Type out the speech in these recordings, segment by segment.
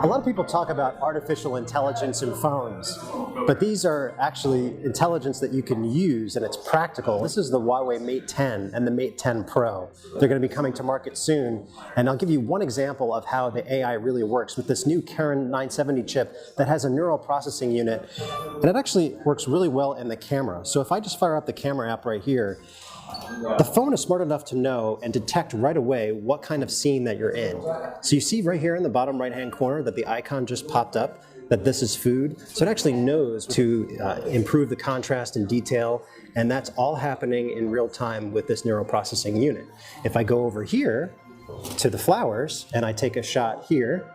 A lot of people talk about artificial intelligence in phones, but these are actually intelligence that you can use and it's practical. This is the Huawei Mate 10 and the Mate 10 Pro. They're going to be coming to market soon, and I'll give you one example of how the AI really works with this new Kirin 970 chip that has a neural processing unit, and it actually works really well in the camera. So if I just fire up the camera app right here, the phone is smart enough to know and detect right away what kind of scene that you're in. So you see right here in the bottom right-hand corner that the icon just popped up, that this is food. So it actually knows to improve the contrast and detail, and that's all happening in real time with this neural processing unit. If I go over here to the flowers and I take a shot here,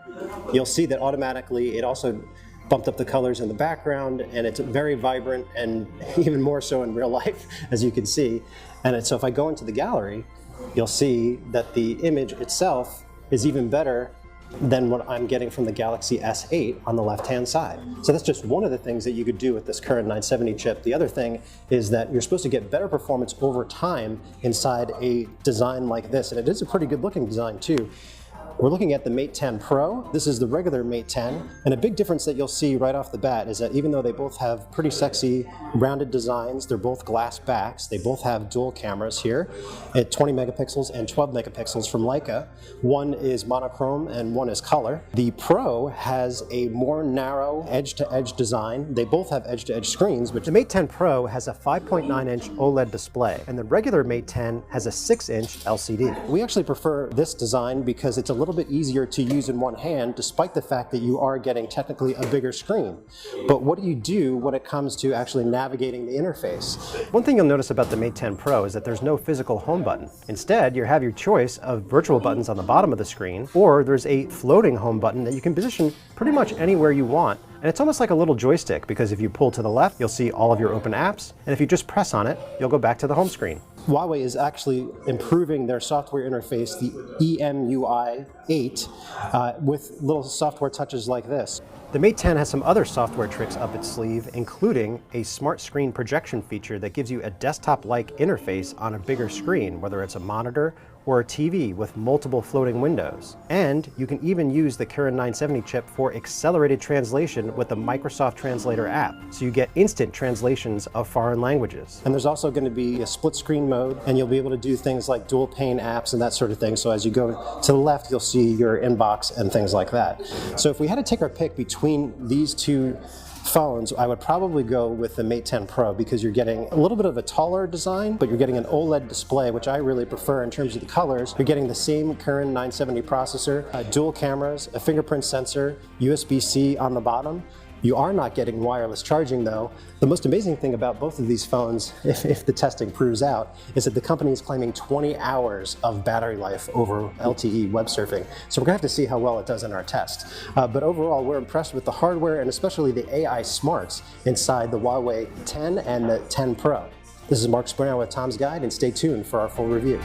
you'll see that automatically it also bumped up the colors in the background, and it's very vibrant, and even more so in real life, as you can see. And so if I go into the gallery, you'll see that the image itself is even better than what I'm getting from the Galaxy S8 on the left-hand side. So that's just one of the things that you could do with this Kirin 970 chip. The other thing is that you're supposed to get better performance over time inside a design like this, and it is a pretty good-looking design too. We're looking at the Mate 10 Pro. This is the regular Mate 10, and a big difference that you'll see right off the bat is that even though they both have pretty sexy rounded designs, they're both glass backs, they both have dual cameras here at 20 megapixels and 12 megapixels from Leica. One is monochrome and one is color. The Pro has a more narrow edge-to-edge design. They both have edge-to-edge screens, but the Mate 10 Pro has a 5.9-inch OLED display, and the regular Mate 10 has a 6-inch LCD. We actually prefer this design because it's a little bit easier to use in one hand, despite the fact that you are getting technically a bigger screen. But what do you do when it comes to actually navigating the interface? One thing you'll notice about the Mate 10 Pro is that there's no physical home button. Instead, you have your choice of virtual buttons on the bottom of the screen, or there's a floating home button that you can position pretty much anywhere you want. And it's almost like a little joystick, because if you pull to the left, you'll see all of your open apps, and if you just press on it, you'll go back to the home screen. Huawei is actually improving their software interface, the EMUI 8, with little software touches like this. The Mate 10 has some other software tricks up its sleeve, including a smart screen projection feature that gives you a desktop-like interface on a bigger screen, whether it's a monitor or a TV with multiple floating windows. And you can even use the Kirin 970 chip for accelerated translation with the Microsoft Translator app, so you get instant translations of foreign languages. And there's also going to be a split screen mode, and you'll be able to do things like dual pane apps and that sort of thing. So as you go to the left, you'll see your inbox and things like that. So if we had to take our pick between these two phones, I would probably go with the Mate 10 Pro, because you're getting a little bit of a taller design, but you're getting an OLED display, which I really prefer in terms of the colors. You're getting the same Kirin 970 processor, dual cameras, a fingerprint sensor, USB-C on the bottom. You are not getting wireless charging though. The most amazing thing about both of these phones, if the testing proves out, is that the company is claiming 20 hours of battery life over LTE web surfing. So we're gonna have to see how well it does in our test. But overall, we're impressed with the hardware and especially the AI smarts inside the Huawei 10 and the 10 Pro. This is Mark Springer with Tom's Guide, and stay tuned for our full review.